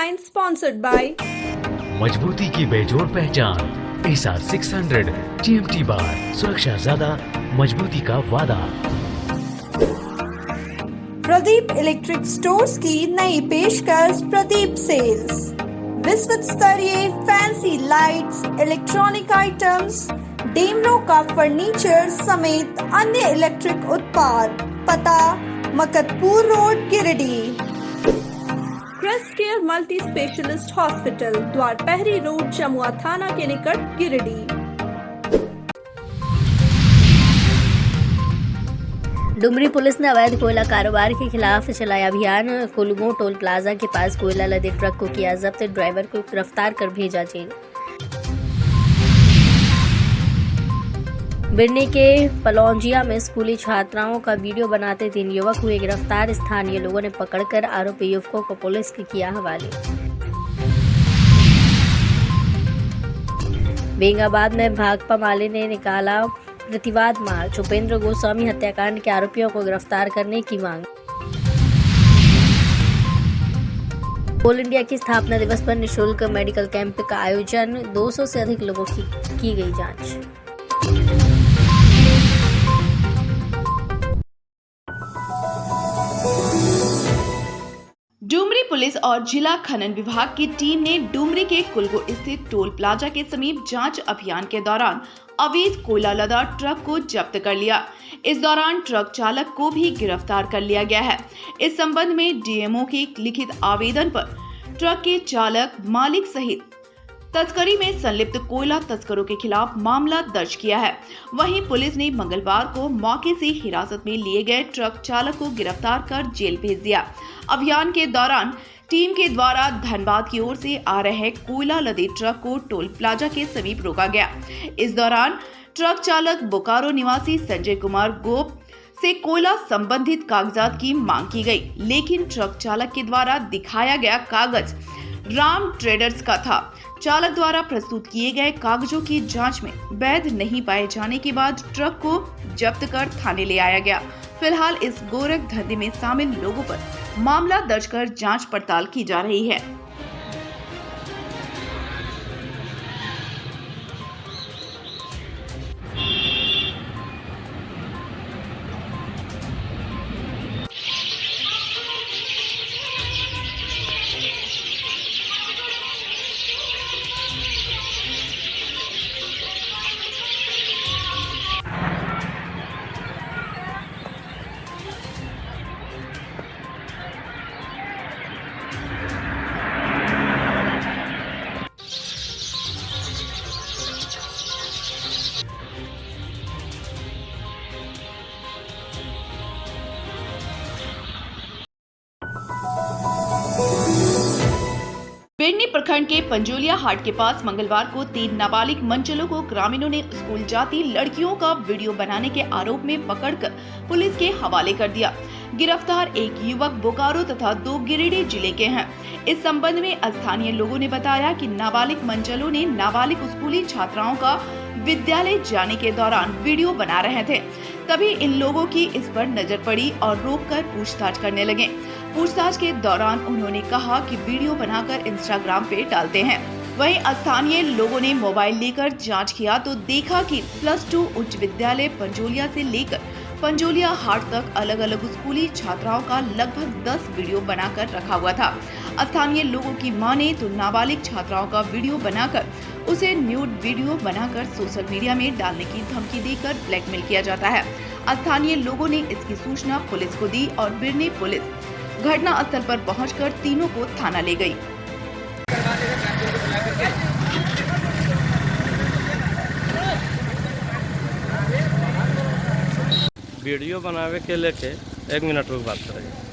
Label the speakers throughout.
Speaker 1: headline sponsored by
Speaker 2: मजबूती की बेजोड़ पहचान एसआर 600 GMT बार, सुरक्षा ज्यादा, मजबूती का वादा।
Speaker 1: प्रदीप इलेक्ट्रिक स्टोर्स की नई पेशकश प्रदीप सेल्स। विश्व स्तरीय फैंसी लाइट्स, इलेक्ट्रॉनिक आइटम्स, डेमरो का फर्नीचर समेत अन्य इलेक्ट्रिक उत्पाद। पता Makatpur road, Giridih. Kris care multi specialist hospital, Dwarpahari road, Jamua थाना के निकट, गिरिडीह।
Speaker 3: डुमरी पुलिस ने अवैध कोयला कारोबार के खिलाफ चलाया अभियान। कुलगो टोल प्लाजा के पास कोयला लदे ट्रक को किया जब्त, ड्राइवर को गिरफ्तार कर भेजा जेल। बिरनी के पलौंजिया में स्कूली छात्राओं का वीडियो बनाते 3 युवक हुए गिरफ्तार। स्थानीय लोगों ने पकड़कर आरोपी युवकों को पुलिस के किया हवाले। बेंगाबाद में भाकपा माले ने निकाला प्रतिवाद मार्च। उपेंद्र गोस्वामी हत्याकांड के आरोपियों को गिरफ्तार करने की मांग। कोल इंडिया की स्थापना दिवस पर निःशुल्क मेडिकल कैंप का आयोजन, 200 से अधिक लोगों की गई जांच।
Speaker 4: डुमरी पुलिस और जिला खनन विभाग की टीम ने डुमरी के कुलगो स्थित टोल प्लाजा के समीप जांच अभियान के दौरान अवैध कोयला लदा ट्रक को जब्त कर लिया। इस दौरान ट्रक चालक को भी गिरफ्तार कर लिया गया है। इस संबंध में डीएमओ के लिखित आवेदन पर ट्रक के चालक, मालिक सहित तस्करी में संलिप्त कोयला तस्करों के खिलाफ मामला दर्ज किया है। वहीं पुलिस ने मंगलवार को मौके से हिरासत में लिए गए ट्रक चालक को गिरफ्तार कर जेल भेज दिया। अभियान के दौरान टीम के द्वारा धनबाद की ओर से आ रहे कोयला लदे ट्रक को टोल प्लाजा के समीप रोका गया। इस दौरान ट्रक चालक बोकारो निवासी संजय कुमार गोप से कोयला संबंधित कागजात की मांग की गई, लेकिन ट्रक चालक के द्वारा दिखाया गया कागज राम ट्रेडर्स का था। चालक द्वारा प्रस्तुत किए गए कागजों की जांच में वैध नहीं पाए जाने के बाद ट्रक को जब्त कर थाने ले आया गया। फिलहाल इस गोरख धंधे में शामिल लोगों पर मामला दर्ज कर जांच पड़ताल की जा रही है। बिरनी प्रखंड के पंजोलिया हाट के पास मंगलवार को 3 नाबालिग मंचलों को ग्रामीणों ने स्कूल जाती लड़कियों का वीडियो बनाने के आरोप में पकड़कर पुलिस के हवाले कर दिया। गिरफ्तार एक युवक बोकारो तथा 2 गिरिडीह जिले के हैं। इस संबंध में स्थानीय लोगों ने बताया कि नाबालिग मंचलों ने नाबालिग स्कूली छात्राओं का विद्यालय जाने के दौरान वीडियो बना रहे थे। तभी इन लोगों की इस पर नजर पड़ी और रोककर पूछताछ करने लगे। पूछताछ के दौरान उन्होंने कहा कि वीडियो बनाकर इंस्टाग्राम पे डालते हैं। वहीं स्थानीय लोगों ने मोबाइल लेकर जांच किया तो देखा कि +2 उच्च विद्यालय पंजोलिया से लेकर पंजोलिया हाट तक अलग अलग स्कूली छात्राओं का लगभग 10 वीडियो बनाकर रखा हुआ था। स्थानीय लोगों की माने तो नाबालिग छात्राओं का वीडियो बनाकर उसे न्यूड वीडियो बनाकर सोशल मीडिया में डालने की धमकी देकर ब्लैकमेल किया जाता है। स्थानीय लोगों ने इसकी सूचना पुलिस को दी और बिरनी पुलिस घटना स्थल पर पहुंचकर तीनों को थाना ले गई।
Speaker 5: वीडियो बनावे के लेके 1 मिनट रुक बात करेंगे।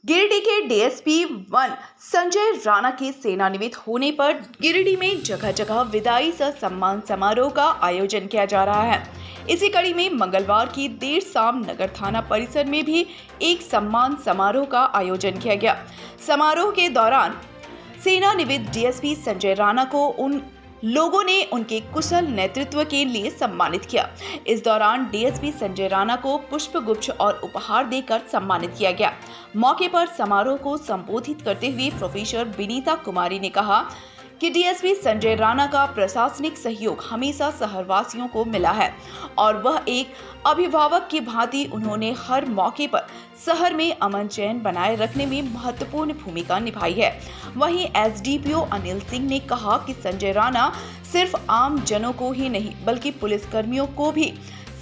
Speaker 4: गिरिडीह के डीएसपी 1 संजय राणा के सेवानिवृत्त होने पर गिरिडीह में जगह जगह विदाई सह सम्मान समारोह का आयोजन किया जा रहा है। इसी कड़ी में मंगलवार की देर शाम नगर थाना परिसर में भी एक सम्मान समारोह का आयोजन किया गया। समारोह के दौरान सेवानिवृत्त डीएसपी संजय राणा को उन लोगों ने उनके कुशल नेतृत्व के लिए सम्मानित किया। इस दौरान डीएसपी संजय राणा को पुष्पगुच्छ और उपहार देकर सम्मानित किया गया। मौके पर समारोह को संबोधित करते हुए प्रोफेसर विनीता कुमारी ने कहा कि डीएसपी संजय राणा का प्रशासनिक सहयोग हमेशा शहरवासियों को मिला है और वह एक अभिभावक की भांति उन्होंने हर मौके पर शहर में अमन चैन बनाए रखने में महत्वपूर्ण भूमिका निभाई है। वहीं एसडीपीओ अनिल सिंह ने कहा कि संजय राणा सिर्फ आम जनों को ही नहीं बल्कि पुलिसकर्मियों को भी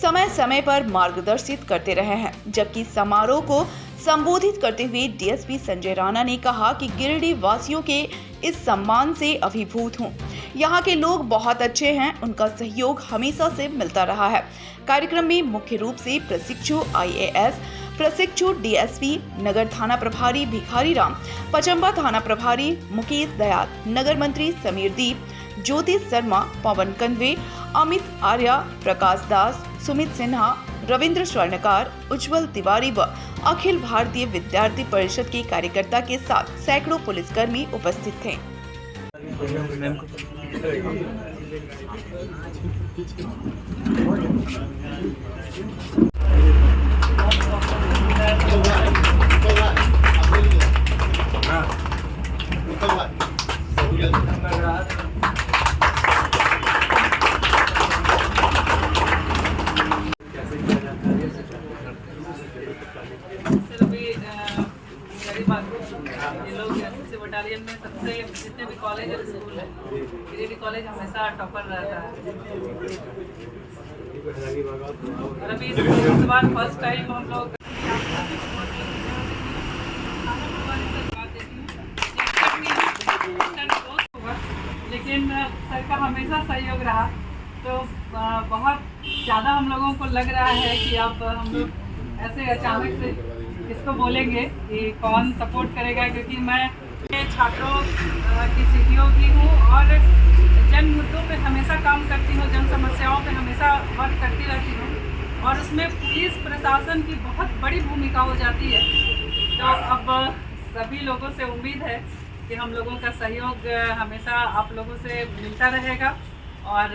Speaker 4: समय समय पर मार्गदर्शित करते रहे हैं। जबकि समारोह को संबोधित करते हुए डीएसपी संजय राणा ने कहा कि गिरिडीह वासियों के इस सम्मान से अभिभूत हूँ। यहाँ के लोग बहुत अच्छे हैं, उनका सहयोग हमेशा से मिलता रहा है। कार्यक्रम में मुख्य रूप से प्रशिक्षु IAS प्रशिक्षु डीएसपी, नगर थाना प्रभारी भिखारी राम, पचम्बा थाना प्रभारी मुकेश दयाल, नगर मंत्री समीर दीप, ज्योति शर्मा, पवन कंदवे, अमित आर्या, प्रकाश दास, सुमित सिन्हा, रविंद्र स्वर्णकार, उज्जवल तिवारी व अखिल भारतीय विद्यार्थी परिषद के कार्यकर्ता के साथ सैकड़ों पुलिसकर्मी उपस्थित थे।
Speaker 6: बटालियन में सबसे जितने भी कॉलेज और स्कूल है, गिरिडीह कॉलेज हमेशा टॉपर रहता है। और अभी इस बार फर्स्ट टाइम हम लोग लेकिन सर का हमेशा सहयोग रहा, तो बहुत ज़्यादा हम लोगों को लग रहा है कि अब हम लोग ऐसे अचानक से किसको बोलेंगे कि कौन सपोर्ट करेगा, क्योंकि मैं छात्रों की सीटीओ भी हूँ और जन मुद्दों पे हमेशा काम करती हूँ, जन समस्याओं पे हमेशा वर्क करती रहती हूँ और उसमें पुलिस प्रशासन की बहुत बड़ी भूमिका हो जाती है। तो अब सभी लोगों से उम्मीद है कि हम लोगों का सहयोग हमेशा आप लोगों से मिलता रहेगा और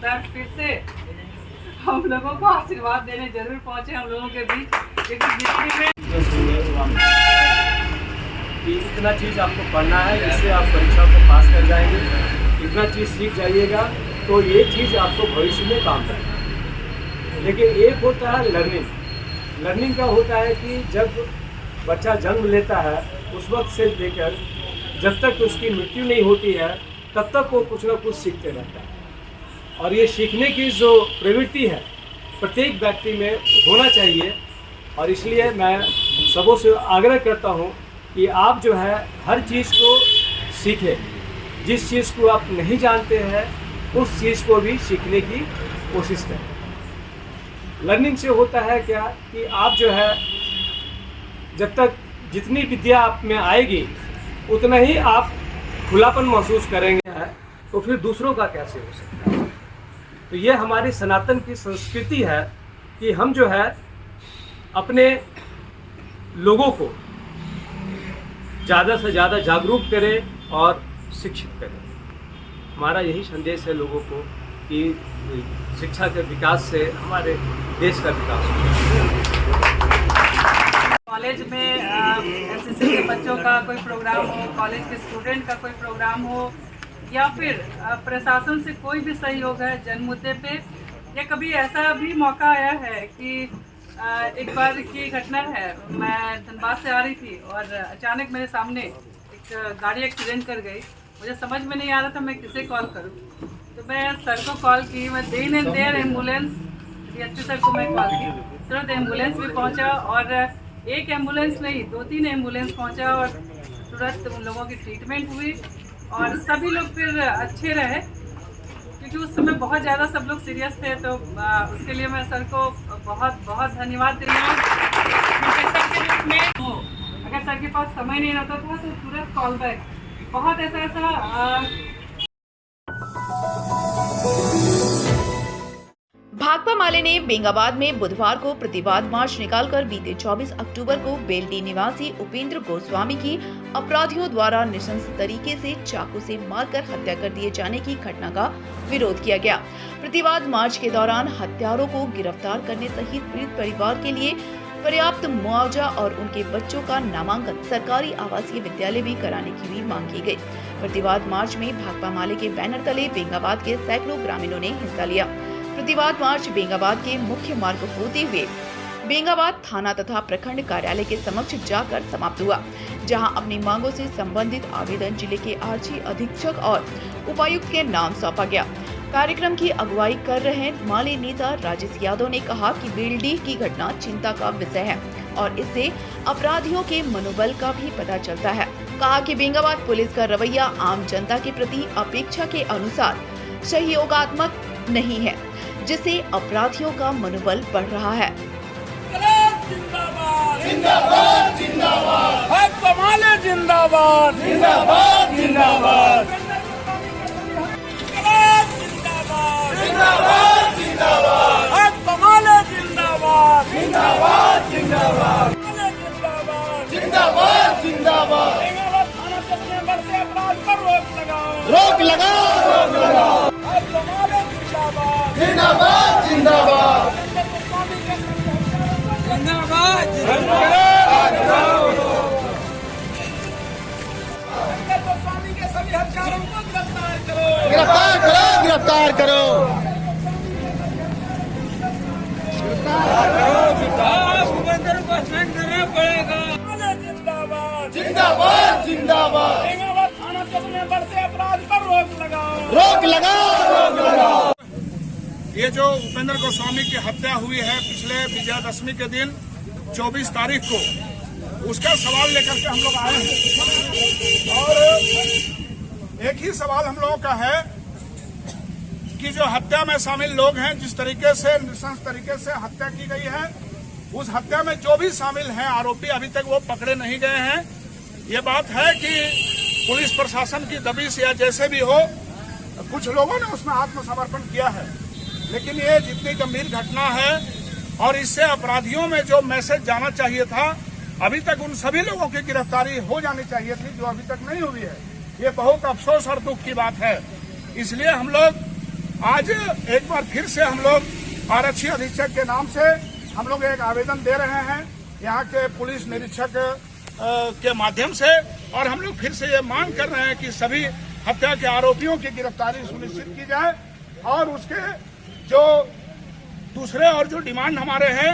Speaker 6: सर फिर से हम लोगों को आशीर्वाद देने जरूर पहुँचे हम लोगों के बीच, क्योंकि
Speaker 7: इतना चीज़ आपको पढ़ना है जिससे आप परीक्षा को पास कर जाएंगे। इतना चीज़ सीख जाइएगा तो ये चीज़ आपको भविष्य में काम करेगा। लेकिन एक होता है लर्निंग का होता है कि जब बच्चा जन्म लेता है उस वक्त से लेकर जब तक उसकी मृत्यु नहीं होती है तब तक वो कुछ ना कुछ सीखते रहता है। और ये सीखने की जो प्रवृत्ति है प्रत्येक व्यक्ति में होना चाहिए। और इसलिए मैं सबों से आग्रह करता हूँ कि आप जो है हर चीज़ को सीखें। जिस चीज़ को आप नहीं जानते हैं उस चीज़ को भी सीखने की कोशिश करें। लर्निंग से होता है क्या कि आप जो है जब तक जितनी विद्या आप में आएगी उतना ही आप खुलापन महसूस करेंगे, तो फिर दूसरों का कैसे हो सकता है। तो ये हमारी सनातन की संस्कृति है कि हम जो है अपने लोगों को ज़्यादा से ज़्यादा जागरूक करें और शिक्षित करें। हमारा यही संदेश है लोगों को कि शिक्षा के विकास से हमारे देश का विकास हो।
Speaker 6: कॉलेज में एनसीसी के बच्चों का कोई प्रोग्राम हो, कॉलेज के स्टूडेंट का कोई प्रोग्राम हो या फिर प्रशासन से कोई भी सहयोग है जन मुद्दे पे, या कभी ऐसा भी मौका आया है कि एक बार की घटना है, मैं धनबाद से आ रही थी और अचानक मेरे सामने एक गाड़ी एक्सीडेंट कर गई। मुझे समझ में नहीं आ रहा था मैं किसे कॉल करूं, तो मैं सर को कॉल की। मैं then and there ambulance DSP sir को मैं कॉल की, तुरंत एम्बुलेंस भी पहुंचा और एक एम्बुलेंस नहीं 2-3 एम्बुलेंस पहुंचा और तुरंत उन लोगों की ट्रीटमेंट हुई और सभी लोग फिर अच्छे रहे, क्योंकि उस समय बहुत ज़्यादा सब लोग सीरियस थे। तो उसके लिए मैं सर को बहुत बहुत धन्यवाद दे रही हूँ। प्रोफेसर के रूप में अगर सर के पास समय नहीं रहता था तो तुरंत कॉल बैक, बहुत ऐसा
Speaker 4: भाकपा माले ने बेंगाबाद में बुधवार को प्रतिवाद मार्च निकालकर बीते 24 अक्टूबर को बेल्टी निवासी उपेंद्र गोस्वामी की अपराधियों द्वारा नृशंस तरीके से चाकू से मारकर हत्या कर दिए जाने की घटना का विरोध किया गया। प्रतिवाद मार्च के दौरान हत्यारों को गिरफ्तार करने सहित पीड़ित परिवार के लिए पर्याप्त मुआवजा और उनके बच्चों का नामांकन सरकारी आवासीय विद्यालय में कराने की भी मांग की गई। प्रतिवाद मार्च में भाकपा माले के बैनर तले बेंगाबाद के सैकड़ों ग्रामीणों ने हिस्सा लिया। प्रतिवाद मार्च बेंगाबाद के मुख्य मार्ग होते हुए बेंगाबाद थाना तथा प्रखंड कार्यालय के समक्ष जाकर समाप्त हुआ, जहां अपनी मांगों से संबंधित आवेदन जिले के आरक्षी अधीक्षक और उपायुक्त के नाम सौंपा गया। कार्यक्रम की अगुवाई कर रहे माले नेता राजेश यादव ने कहा कि बेलडीह की घटना चिंता का विषय है और इससे अपराधियों के मनोबल का भी पता चलता है। कहा कि बेंगाबाद पुलिस का रवैया आम जनता के प्रति अपेक्षा के अनुसार सहयोगात्मक नहीं है, जिससे अपराधियों का मनोबल बढ़ रहा है।
Speaker 8: जिंदाबाद जिंदाबाद जिंदाबाद भाकपा माले जिंदाबाद जिंदाबाद जिंदाबाद जिंदाबाद जिंदाबाद भाकपा माले जिंदाबाद जिंदाबाद जिंदाबाद जिंदाबाद जिंदाबाद बेंगाबाद थाना चलने पर से अपराध पर रोक लगाओ भाकपा माले जिंदाबाद जिंदाबाद जिंदाबाद गोस्वामी के सभी हत्यारों को गिरफ्तार करो गिरफ्तार करो उपेंद्र को सस्पेंड करना पड़ेगा। जिंदाबाद जिंदाबाद जिंदाबाद बेंगाबाद थाना चलने पर से अपराध पर रोक लगाओ।
Speaker 9: ये जो उपेंद्र गोस्वामी की हत्या हुई है पिछले विजयादशमी के दिन 24 तारीख को, उसका सवाल लेकर के हम लोग आए हैं और एक ही सवाल हम लोगों का है कि जो हत्या में शामिल लोग हैं, जिस तरीके से नृशंस तरीके से हत्या की गई है, उस हत्या में जो भी शामिल हैं आरोपी अभी तक वो पकड़े नहीं गए हैं। ये बात है कि पुलिस प्रशासन की दबिश या जैसे भी हो, कुछ लोगों ने उसमें आत्मसमर्पण किया है, लेकिन ये जितनी गंभीर घटना है और इससे अपराधियों में जो मैसेज जाना चाहिए था, अभी तक उन सभी लोगों की गिरफ्तारी हो जानी चाहिए थी, जो अभी तक नहीं हुई है। ये बहुत अफसोस और दुख की बात है। इसलिए हम लोग आज एक बार फिर से हम लोग आरक्षी अधीक्षक के नाम से हम लोग एक आवेदन दे रहे हैं यहाँ के पुलिस निरीक्षक के माध्यम से, और हम लोग फिर से ये मांग कर रहे हैं कि सभी हत्या के आरोपियों की गिरफ्तारी सुनिश्चित की जाए और उसके जो दूसरे और जो डिमांड हमारे हैं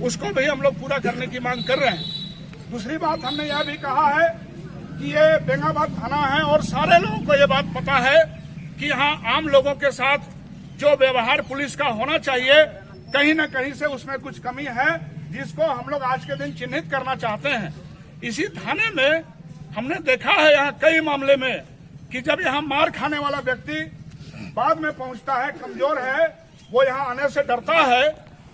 Speaker 9: उसको भी हम लोग पूरा करने की मांग कर रहे हैं। दूसरी बात हमने यह भी कहा है कि ये बेंगाबाद थाना है और सारे लोगों को ये बात पता है कि यहाँ आम लोगों के साथ जो व्यवहार पुलिस का होना चाहिए, कहीं न कहीं से उसमें कुछ कमी है, जिसको हम लोग आज के दिन चिन्हित करना चाहते हैं। इसी थाने में हमने देखा है यहाँ कई मामले में कि जब यहाँ मार खाने वाला व्यक्ति बाद में पहुंचता है, कमजोर है, वो यहाँ आने से डरता है,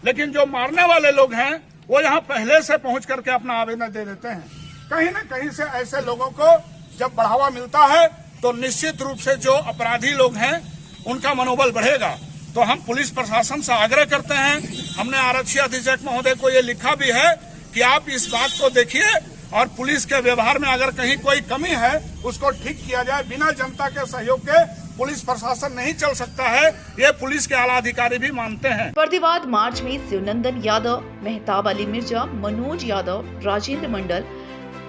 Speaker 9: लेकिन जो मारने वाले लोग हैं वो यहाँ पहले से पहुंच करके अपना आवेदन दे देते हैं। कहीं न कहीं से ऐसे लोगों को जब बढ़ावा मिलता है तो निश्चित रूप से जो अपराधी लोग हैं उनका मनोबल बढ़ेगा। तो हम पुलिस प्रशासन से आग्रह करते हैं, हमने आरक्षी अधीक्षक महोदय को ये लिखा भी है कि आप इस बात को देखिए और पुलिस के व्यवहार में अगर कहीं कोई कमी है उसको ठीक किया जाए। बिना जनता के सहयोग के पुलिस प्रशासन नहीं चल सकता है, ये पुलिस के आला अधिकारी भी मानते हैं।
Speaker 4: प्रतिवाद मार्च में शिवनंदन यादव, मेहताब अली मिर्जा, मनोज यादव, राजेंद्र मंडल,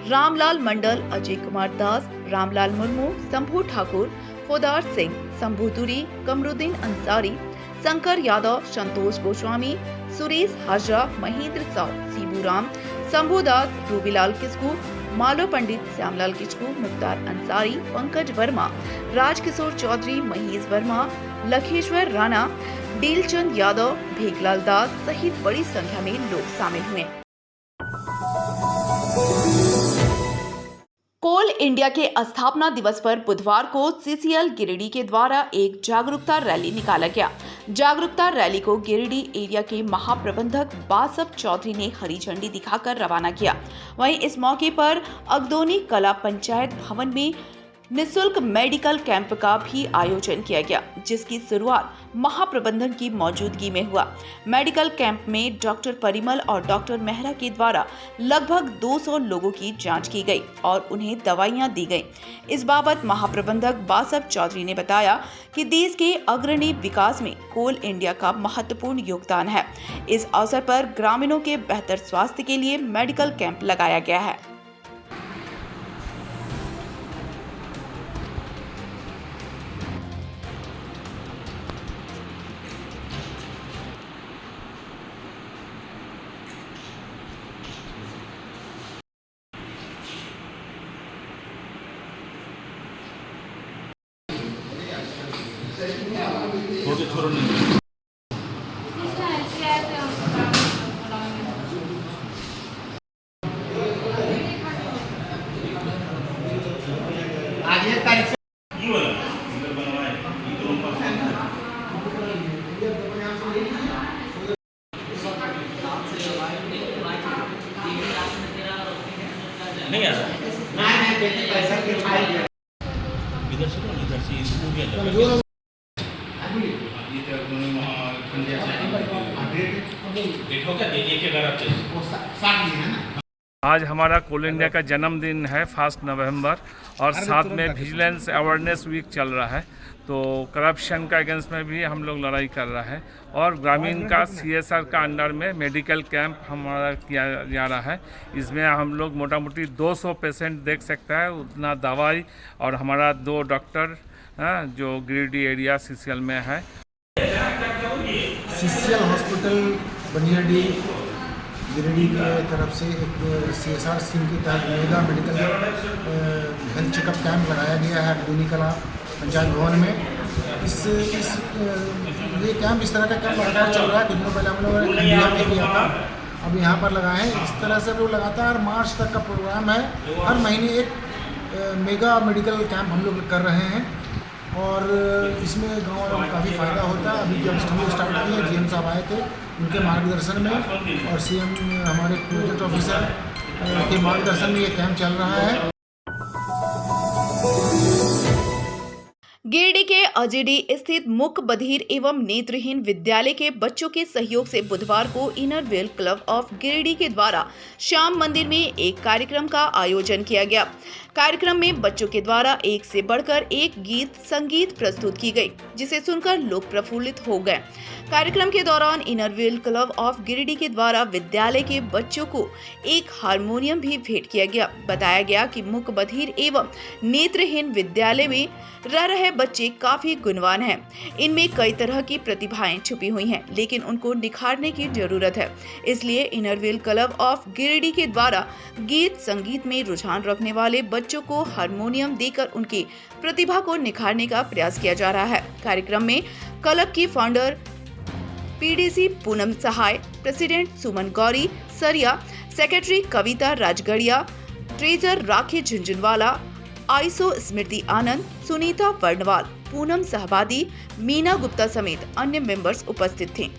Speaker 4: रामलाल मंडल, अजय कुमार दास, रामलाल मुर्मू, शंभू ठाकुर, फोदार सिंह, शंभू तुरी, कमरुद्दीन अंसारी, शंकर यादव, संतोष गोस्वामी, सुरेश हाजरा, महेंद्र साव, सीबू राम, शंभू दास, रूबीलाल किस्कू, मालो पंडित, श्यामलाल किचकू, मुख्तार अंसारी, पंकज वर्मा, राजकिशोर चौधरी, महेश वर्मा, लखेश्वर राणा, डीलचंद यादव, भेगलाल दास सहित बड़ी संख्या में लोग शामिल हुए। कोल इंडिया के स्थापना दिवस पर बुधवार को सीसीएल गिरिडीह के द्वारा एक जागरूकता रैली निकाला गया। जागरूकता रैली को गिरिडीह एरिया के महाप्रबंधक बासव चौधरी ने हरी झंडी दिखाकर रवाना किया। वहीं इस मौके पर अगदोनी कला पंचायत भवन में निःशुल्क मेडिकल कैंप का भी आयोजन किया गया, जिसकी शुरुआत महाप्रबंधन की मौजूदगी में हुआ। मेडिकल कैंप में डॉक्टर परिमल और डॉक्टर मेहरा के द्वारा लगभग 200 लोगों की जांच की गई और उन्हें दवाइयां दी गई। इस बाबत महाप्रबंधक बासव चौधरी ने बताया कि देश के अग्रणी विकास में कोल इंडिया का महत्वपूर्ण योगदान है। इस अवसर पर ग्रामीणों के बेहतर स्वास्थ्य के लिए मेडिकल कैंप लगाया गया है।
Speaker 9: आज हमारा कोल इंडिया का जन्मदिन है 1 नवंबर और साथ में विजिलेंस अवेयरनेस वीक चल रहा है, तो करप्शन का अगेंस्ट में भी हम लोग लड़ाई कर रहा है और ग्रामीण का CSR का अंडर में मेडिकल कैंप हमारा किया जा रहा है। इसमें हम लोग मोटा मोटी 200 पेशेंट देख सकता है, उतना दवाई और हमारा 2 डॉक्टर जो गिरिडीह एरिया CCL में है।
Speaker 10: CCL हॉस्पिटल बनियाडीह गिरिडीह की तरफ से एक CSR स्कीम के तहत mega medical health checkup camp लगाया गया है अगदोनी कला पंचायत भवन में। ये कैंप इस तरह का कैंप लगातार चल रहा है। कुछ दिनों पहले हम लोगों ने इंडिया में किया था, अब यहाँ पर लगाए हैं। इस तरह से लोग लगातार मार्च तक का प्रोग्राम है। हर महीने एक मेगा मेडिकल कैंप हम लोग कर रहे हैं और इसमें गाँव वालों को काफ़ी फ़ायदा होता है। अभी जब हम स्टार्ट किए GM साहब आए थे, उनके मार्गदर्शन में और CM हमारे प्रोजेक्ट ऑफिसर के मार्गदर्शन में ये कैंप चल रहा है।
Speaker 4: गिरिडीह के अजीडीह स्थित मूक बधिर एवं नेत्रहीन विद्यालय के बच्चों के सहयोग से बुधवार को inner wheel club of Giridih के द्वारा श्याम मंदिर में एक कार्यक्रम का आयोजन किया गया। कार्यक्रम में बच्चों के द्वारा एक से बढ़कर एक गीत संगीत प्रस्तुत की गई, जिसे सुनकर लोग प्रफुल्लित हो गए। कार्यक्रम के दौरान inner wheel club of Giridih के द्वारा विद्यालय के बच्चों को एक हारमोनियम भी भेंट किया गया। बताया गया कि मूक बधिर एवं नेत्रहीन विद्यालय में रह रहे बच्चे काफी गुणवान हैं। इनमें कई तरह की प्रतिभाएं छुपी हुई हैं, लेकिन उनको निखारने की जरूरत है। इसलिए inner wheel club of Giridih के द्वारा गीत संगीत में रुझान रखने वाले बच्चों को हारमोनियम देकर उनकी प्रतिभा को निखारने का प्रयास किया जा रहा है। कार्यक्रम में क्लब की फाउंडर PDC पूनम सहाय, प्रेसिडेंट सुमन गौरी सरिया, सेक्रेटरी कविता राजगढ़िया, ट्रेजर राखी झुंझुनवाला, आईसो स्मृति आनंद, सुनीता वर्णवाल, पूनम सहबादी, मीना गुप्ता समेत अन्य मेंबर्स उपस्थित थे।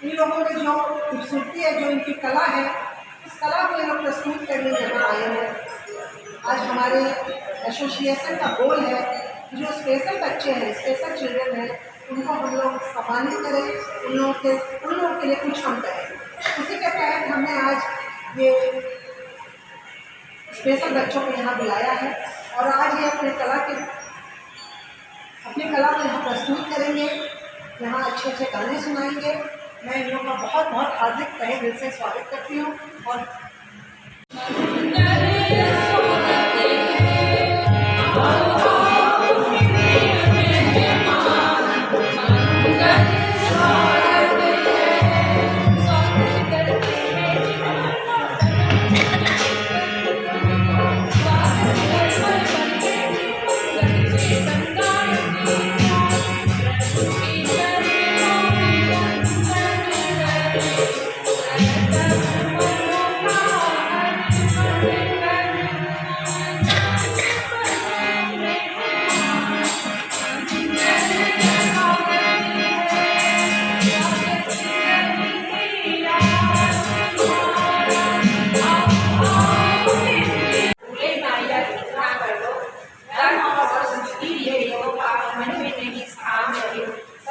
Speaker 11: इन लोगों में जो खूबसूरती है, जो इनकी कला है, इस कला को ये लोग प्रस्तुत करने यहाँ आए हैं। आज हमारे एसोसिएशन का गोल है कि जो स्पेशल बच्चे हैं, स्पेशल चिल्ड्रन हैं, उनको हम लोग सम्मानित करें, उन लोगों के लिए कुछ हम करें। उसी के तहत हमने आज ये स्पेशल बच्चों को यहाँ बुलाया है और आज ये अपनी कला को यहाँ प्रस्तुत करेंगे, यहाँ अच्छे अच्छे गाने सुनाएंगे। मैं इन लोगों का बहुत बहुत हार्दिक तहे दिल से स्वागत करती हूँ। और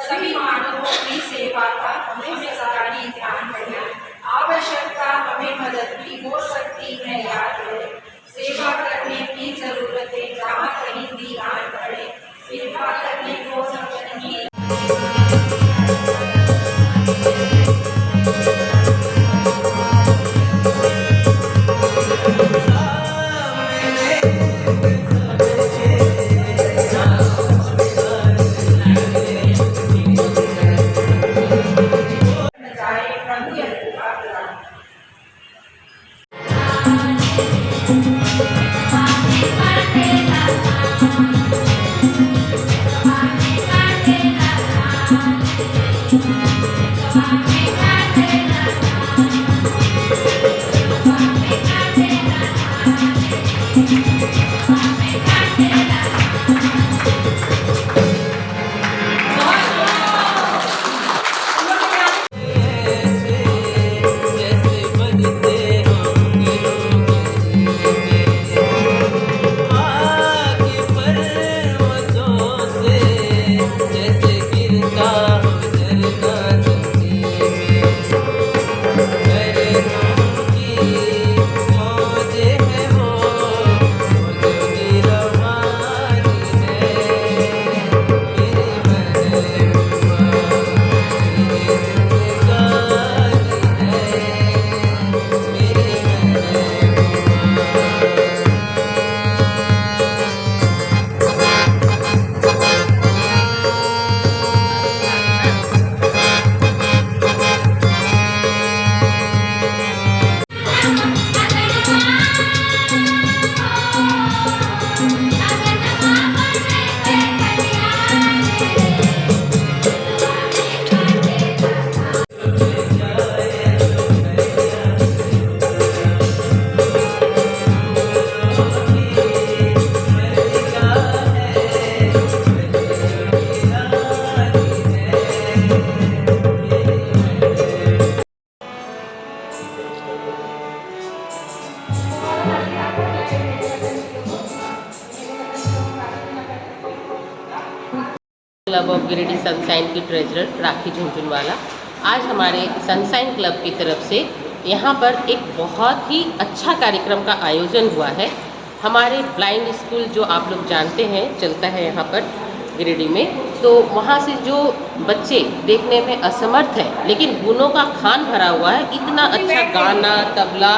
Speaker 12: सभी मानवों की सेवा का हमें सदाई ध्यान रहे। आवश्यकता हमें मदद की हो सकती है याद रहे। सेवा करने की जरूरतें जहाँ कहीं ध्यान पड़े। सेवा करने को समझने
Speaker 13: क्लब ऑफ गिरिडीह सनशाइन की ट्रेजरर राखी झुंझुनवाला। आज हमारे सनशाइन क्लब की तरफ से यहाँ पर एक बहुत ही अच्छा कार्यक्रम का आयोजन हुआ है। हमारे ब्लाइंड स्कूल जो आप लोग जानते हैं चलता है यहाँ पर गिरिडीह में, तो वहाँ से जो बच्चे देखने में असमर्थ हैं लेकिन गुणों का खान भरा हुआ है, इतना अच्छा गाना, तबला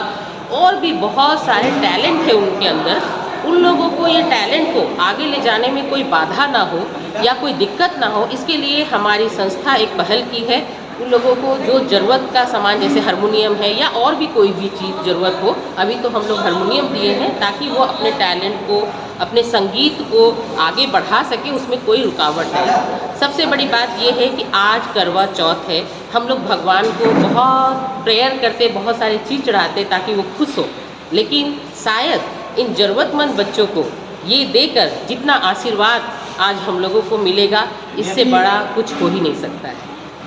Speaker 13: और भी बहुत सारे टैलेंट है उनके अंदर, उन लोगों को ये टैलेंट को आगे ले जाने में कोई बाधा ना हो या कोई दिक्कत ना हो, इसके लिए हमारी संस्था एक पहल की है। उन लोगों को जो ज़रूरत का सामान जैसे हारमोनियम है या और भी कोई भी चीज़ ज़रूरत हो, अभी तो हम लोग हारमोनियम दिए हैं ताकि वो अपने टैलेंट को, अपने संगीत को आगे बढ़ा सके, उसमें कोई रुकावट नहीं। सबसे बड़ी बात ये है कि आज करवा चौथ है, हम लोग भगवान को बहुत प्रेयर करते, बहुत सारी चीज़ चढ़ाते ताकि वो खुश हो, लेकिन शायद इन ज़रूरतमंद बच्चों को ये देकर जितना आशीर्वाद आज हम लोगों को मिलेगा, इससे बड़ा कुछ हो ही नहीं सकता है।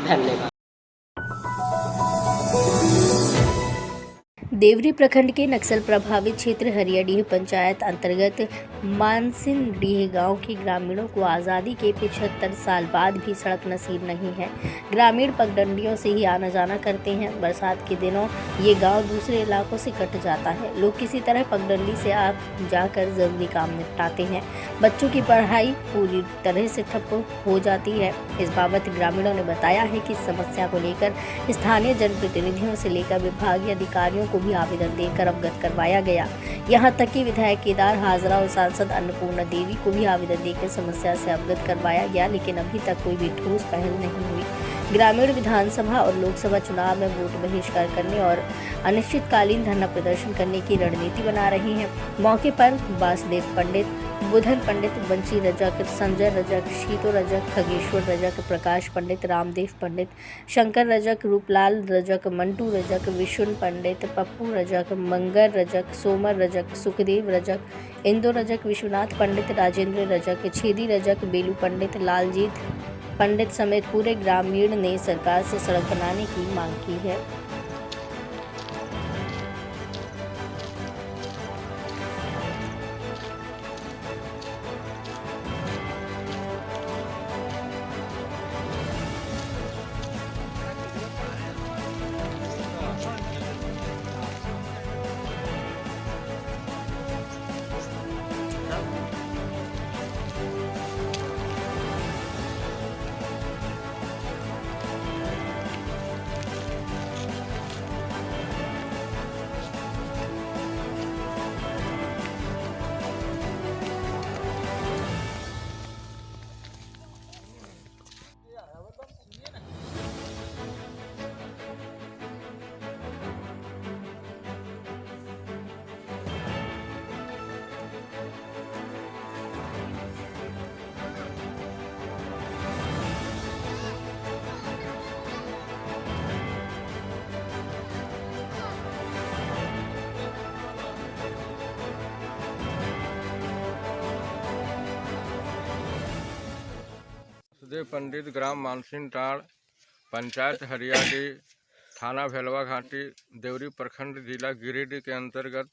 Speaker 13: धन्यवाद।
Speaker 3: देवरी प्रखंड के नक्सल प्रभावित क्षेत्र हरियाडीह पंचायत अंतर्गत मानसिनडीह गांव के ग्रामीणों को आज़ादी के 75 साल बाद भी सड़क नसीब नहीं है। ग्रामीण पगडंडियों से ही आना जाना करते हैं। बरसात के दिनों ये गांव दूसरे इलाकों से कट जाता है। लोग किसी तरह पगडंडी से आ जाकर ज़रूरी काम निपटाते हैं। बच्चों की पढ़ाई पूरी तरह से ठप हो जाती है। इस बाबत ग्रामीणों ने बताया है कि इस समस्या को लेकर स्थानीय जनप्रतिनिधियों से लेकर विभागीय अधिकारियों को भी आवेदन देकर अवगत करवाया गया। यहां तक कि विधायक केदार हाजरा और सांसद अन्नपूर्णा देवी को भी आवेदन देकर समस्या से अवगत करवाया गया, लेकिन अभी तक कोई भी ठोस पहल नहीं हुई। ग्रामीण विधानसभा और लोकसभा चुनाव में वोट बहिष्कार करने और अनिश्चितकालीन धरना प्रदर्शन करने की रणनीति बना रहे हैं। मौके पर वासुदेव पंडित, बुधन पंडित, बंशी रजक, संजय रजक, शीतो रजक, खगेश्वर रजक, प्रकाश पंडित, रामदेव पंडित, शंकर रजक, रूपलाल रजक, मंटू रजक, विशुन पंडित, पप्पू रजक, मंगर रजक, सोमर रजक, सुखदेव रजक, इंदो रजक, विश्वनाथ पंडित, राजेंद्र रजक, छेदी रजक, बेलू पंडित, लालजीत पंडित समेत पूरे ग्रामीण ने सरकार से सड़क बनाने की मांग की है।
Speaker 14: वासुदेव पंडित, ग्राम मानसिनटाड़, पंचायत हरियाडी, थाना भेलवा घाटी, देवरी प्रखंड, जिला गिरिडीह के अंतर्गत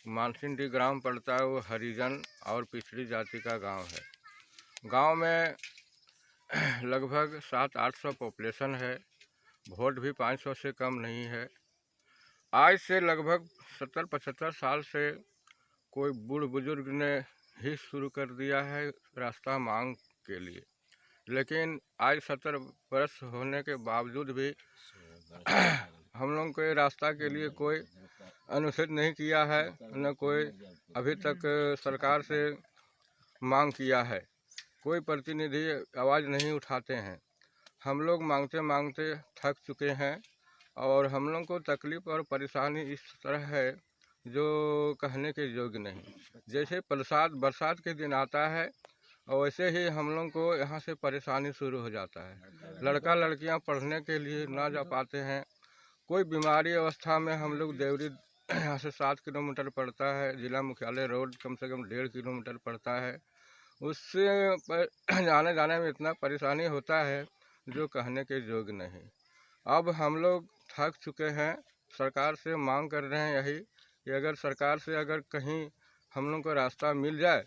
Speaker 14: मानसिनडीह ग्राम पड़ता है। वो हरिजन और पिछड़ी जाति का गांव है। गांव में लगभग 700-800 पॉपुलेशन है। वोट भी 500 से कम नहीं है। आज से लगभग 70-75 साल से कोई बूढ़ बुजुर्ग ने ही शुरू कर दिया है रास्ता मांग के लिए, लेकिन आज 70 वर्ष होने के बावजूद भी हम लोग को रास्ता के लिए कोई अनुचित नहीं किया है, न कोई अभी तक सरकार से मांग किया है। कोई प्रतिनिधि आवाज़ नहीं उठाते हैं। हम लोग मांगते मांगते थक चुके हैं और हम लोग को तकलीफ़ और परेशानी इस तरह है जो कहने के योग्य नहीं। जैसे बरसात के दिन आता है और वैसे ही हम लोग को यहाँ से परेशानी शुरू हो जाता है। लड़का लड़कियाँ पढ़ने के लिए ना जा पाते हैं। कोई बीमारी अवस्था में हम लोग देवरी यहाँ से 7 किलोमीटर पड़ता है। जिला मुख्यालय रोड कम से कम 1.5 किलोमीटर पड़ता है। उससे आने जाने में इतना परेशानी होता है जो कहने के योग्य नहीं। अब हम लोग थक चुके हैं। सरकार से मांग कर रहे हैं यही कि अगर सरकार से अगर कहीं हम लोग को रास्ता मिल जाए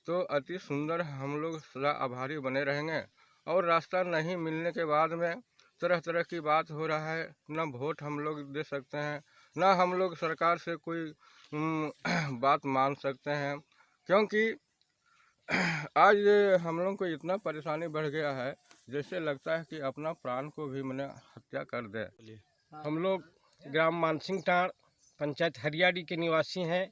Speaker 14: तो अति सुंदर हम लोग सदा आभारी बने रहेंगे। और रास्ता नहीं मिलने के बाद में तरह तरह की बात हो रहा है। न वोट हम लोग दे सकते हैं, न हम लोग सरकार से कोई बात मान सकते हैं, क्योंकि आज हम लोग को इतना परेशानी बढ़ गया है जैसे लगता है कि अपना प्राण को भी मैंने हत्या कर दे।
Speaker 15: हम लोग ग्राम मानसिनटाड़, पंचायत हरियाडी के निवासी हैं।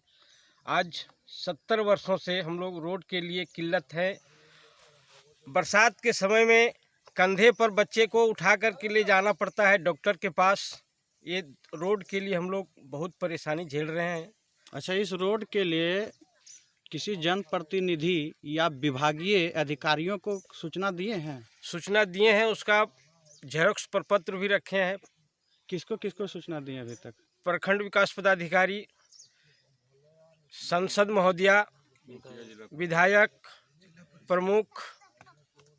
Speaker 15: आज 70 वर्षों से हम लोग रोड के लिए किल्लत है। बरसात के समय में कंधे पर बच्चे को उठा कर के ले जाना पड़ता है डॉक्टर के पास। ये रोड के लिए हम लोग बहुत परेशानी झेल रहे हैं।
Speaker 16: अच्छा, इस रोड के लिए किसी जनप्रतिनिधि या विभागीय अधिकारियों को सूचना दिए हैं?
Speaker 15: सूचना दिए हैं, उसका जेरॉक्स प्रपत्र भी रखे हैं।
Speaker 16: किसको किसको सूचना दी अभी तक?
Speaker 15: प्रखंड विकास पदाधिकारी, सांसद महोदया, विधायक, प्रमुख,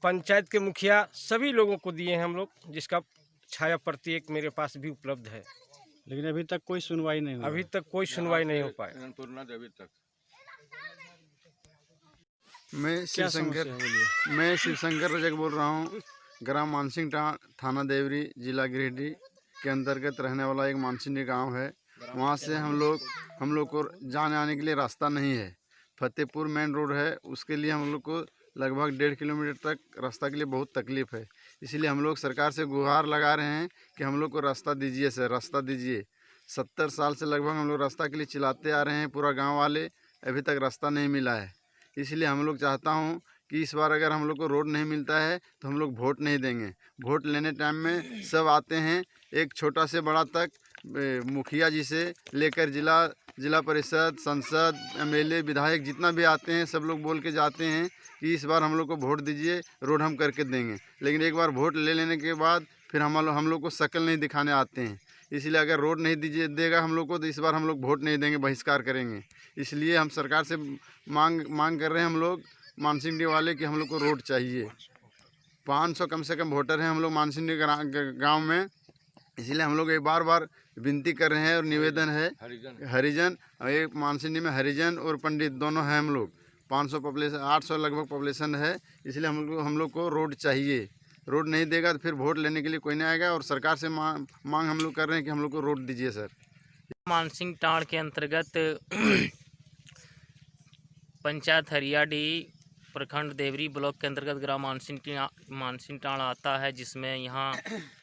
Speaker 15: पंचायत के मुखिया, सभी लोगों को दिए हैं हम लोग, जिसका छाया प्रति एक मेरे पास भी उपलब्ध है।
Speaker 16: लेकिन अभी तक कोई सुनवाई नहीं हुई।
Speaker 15: अभी तक कोई सुनवाई नहीं हो पाई।
Speaker 14: अभी तक
Speaker 10: मैं शिवशंकर रजक बोल रहा हूँ। ग्राम मानसिंह थाना देवरी, जिला गिरिडीह के अंतर्गत रहने वाला एक मानसिंह गांव है। वहाँ से हम लोग को जाने आने के लिए रास्ता नहीं है। फतेहपुर मेन रोड है, उसके लिए हम लोग को लगभग 1.5 किलोमीटर तक रास्ता के लिए बहुत तकलीफ़ है। इसलिए हम लोग सरकार से गुहार लगा रहे हैं कि हम लोग को रास्ता दीजिए सर, रास्ता दीजिए। 70 साल से लगभग हम लोग रास्ता के लिए चिल्लाते आ रहे हैं, पूरा गांव वाले, अभी तक रास्ता नहीं मिला है। इसलिए हम लोग चाहता हूं कि इस बार अगर हम लोग को रोड नहीं मिलता है तो हम लोग वोट नहीं देंगे। वोट लेने टाइम में सब आते हैं, एक छोटा से बड़ा तक, मुखिया जी से लेकर जिला परिषद, संसद, MLA, विधायक जितना भी आते हैं, सब लोग बोल के जाते हैं कि इस बार हम लोग को वोट दीजिए, रोड हम करके देंगे। लेकिन एक बार वोट ले लेने के बाद फिर हम लोग को शक्ल नहीं दिखाने आते हैं। इसलिए अगर रोड नहीं देगा हम लोग को तो इस बार हम लोग वोट नहीं देंगे, बहिष्कार करेंगे। इसलिए हम सरकार से मांग कर रहे हैं हम लोग मानसिंह वाले कि हम लोग को रोड चाहिए। 500 कम से कम वोटर हैं हम लोग मानसिंह गांव में। इसलिए हम लोग एक बार विनती कर रहे हैं और निवेदन है, हरिजन, एक मानसिंह में हरिजन और पंडित दोनों हैं हम लोग। 500 पॉपुलेशन, 800 लगभग पॉपुलेशन है। इसलिए हम लोग को रोड चाहिए। रोड नहीं देगा तो फिर वोट लेने के लिए कोई नहीं आएगा। और सरकार से मांग हम लोग कर रहे हैं कि हम लोग को रोड दीजिए सर।
Speaker 17: मानसिंह टाड़ के अंतर्गत पंचायत हरियाडीह, प्रखंड देवरी ब्लॉक के अंतर्गत ग्राम मानसिंह टाड़ आता है, जिसमें यहाँ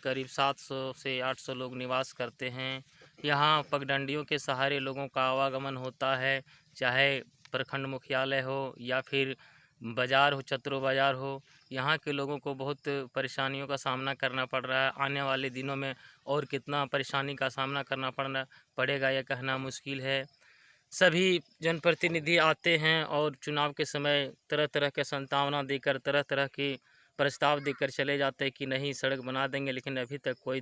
Speaker 17: करीब 700 से 800 लोग निवास करते हैं। यहाँ पगडंडियों के सहारे लोगों का आवागमन होता है, चाहे प्रखंड मुख्यालय हो या फिर बाज़ार हो, चतरो बाज़ार हो। यहाँ के लोगों को बहुत परेशानियों का सामना करना पड़ रहा है। आने वाले दिनों में और कितना परेशानी का सामना करना पड़ेगा यह कहना मुश्किल है। सभी जनप्रतिनिधि आते हैं और चुनाव के समय तरह तरह के संभावना देकर, तरह तरह के प्रस्ताव देकर चले जाते हैं कि नहीं सड़क बना देंगे, लेकिन अभी तक कोई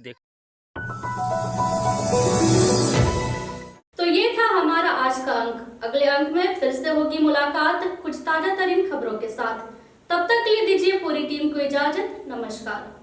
Speaker 3: तो ये था हमारा आज का अंक। अगले अंक में फिर से होगी मुलाकात कुछ ताजा तरीन खबरों के साथ। तब तक के लिए दीजिए पूरी टीम को इजाजत। नमस्कार।